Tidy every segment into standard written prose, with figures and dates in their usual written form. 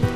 Sa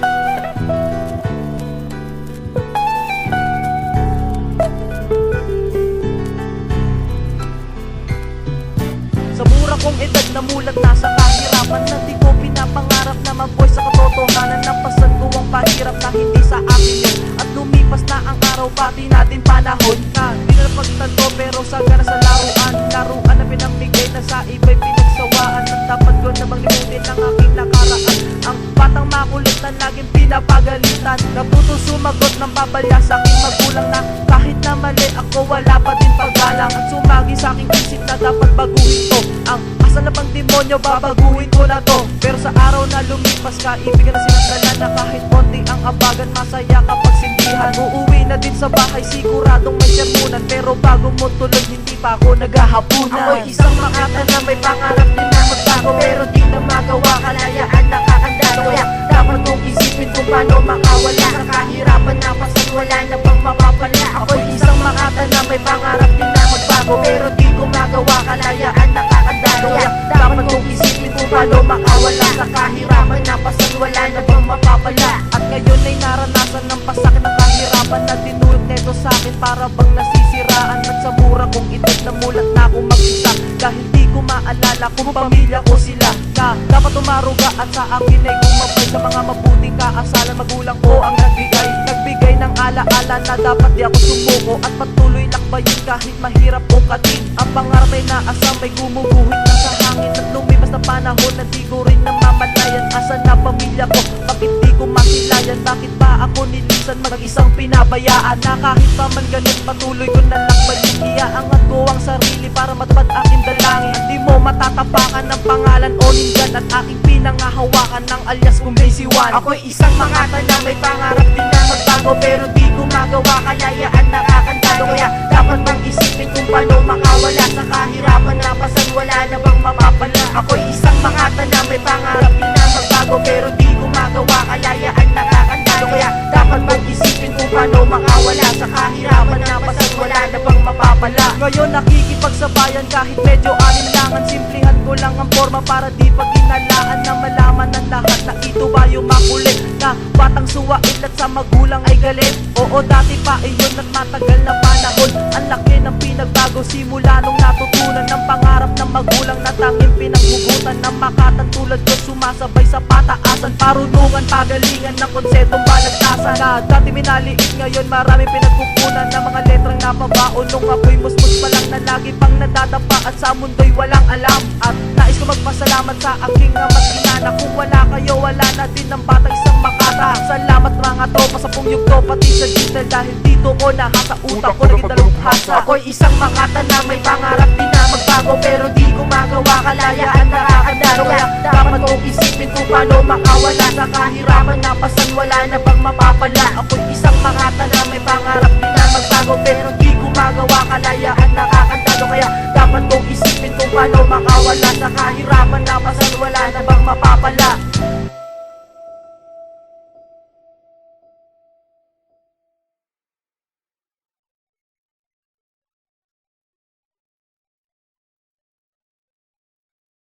mura kong edad na mulat na sa kahirapan, na di ko pinapangarap na mag-boy sa katotohanan ng pasan ko ang pahirap na hindi sa akin yun. At lumipas na ang araw, pati natin panahon na di na pagtanto, pero saga na sa laruan. Laruan na pinamigay na sa iba'y pinagsawaan, at dapat ko namang limutin ang aking nakaraan. Ang batang makulit na laging pinapagalitan, natuto sumagot ng pabalya sa aking magulang na kahit na mali ako wala pa din paggalang. At sumagi sa aking isip na dapat baguhin ko ang asal na pang demonyo, babaguhin ko na to. Pero sa araw na lumipas, kaibigan na sinagdala na kahit konti ang abagan, masaya kapag sindihan. Uuwi na din sa bahay, siguradong may sermunan, pero bago mo tuloy hindi pa ako naghahapunan. Ako'y isang makata na may pangarap din na magbago, pero di na magawa, kalayaan nakakandalo. Kaya dapat mong isipin kung paano makawala sa kahirapan na pasan wala na bang mapapala. Ako'y isang makata na may pangarap din na magbago, pero di ko magawa, kalayaan nakakandalo. Kaya dapat mong isipin kung paano makawala sa kahirapan na pasan wala na bang mapapala. At ngayon ay naranasan ng pasakit ng kahirapan na tinulog neto sa akin, para bang nasisiraan. At sa mura kong edad na mulat na akong mag-isa, dahil di ko maalala kung pamilya ko sila na dapat umaruga at sa akin ay gumabay sa mga mabuting kaasalan. Magulang ko ang nagbigay ng alaala na dapat di ako sumuko at patuloy lakbayin kahit mahirap o katin. Ang pangarap ay naasam, may gumuguhit na sa hangin, at lumipas na panahon na di ko rin namamalayan. Asan na pamilya ko? Bakit di ko masilayan? Bakit ba ako nilisan mag-isang pinabayaan? Na kahit pa man ganun patuloy ko na lakbayin, iaangat ko ang sarili para matupad aking dalangin. Di mo matatapakan ng pangalan o ninggan at aking pinangahawakan ng alias kong Lazy One. Ako'y isang makata na may pangarap din na magbago, pero di ko magawa, kalayaan nakakandalo. Kaya dapat mong isipin kung paano makawala sa kahirapan na pasan wala na bang mapapala. Ako'y isang makata na may pangarap din na magbago, pero di ko magawa, kalayaan nakakandalo. Kaya dapat mong isipin kung paano makawala sa kahirapan na pasan wala na bang mapapala. Ngayon nakikipagsabayan kahit medyo alinlangan, simplihan ko lang ang forma para di paginalaan, na malaman ng lahat na ito ba yung makulit na batang suwait at sa magulang ay galit. Oo, dati pa iyon at matagal na panahon, ang laki ng pinagbago simula nung natutunan ng pangarap ng magulang na tanging pinaghugutan ng makatang tulad ko, sumasabay sa pataasan, parunungan, pagalingan ng konseptong balagtasan. Na dati minaliit, ngayon marami pinagkukunan ng mga letrang napabaon, nung ako'y musmus pa lang na lagi pang nadadapa at sa mundo'y walang alam. At nais ko magpasalamat sa aking ama't ina, na kung wala kayo wala na din ang batang isang makata. Salamat mga tropa sa pumyugto pati sa digital, dahil dito ko nahasa utak ko naging dalubhasa. Ako'y isang makata na may pangarap din na magbago, pero di ko magawa, kalayaan nakakandalo. Kaya dapat kong isipin kung paano makawala sa kahirapan na pasan wala na bang mapapala. Ako'y isang makata na may pangarap din na magbago, pero di ko magawa, kalayaan nakakandalo. Kaya dapat kong isipin kung paano makawala sa kahirapan na pasan wala na bang mapapala.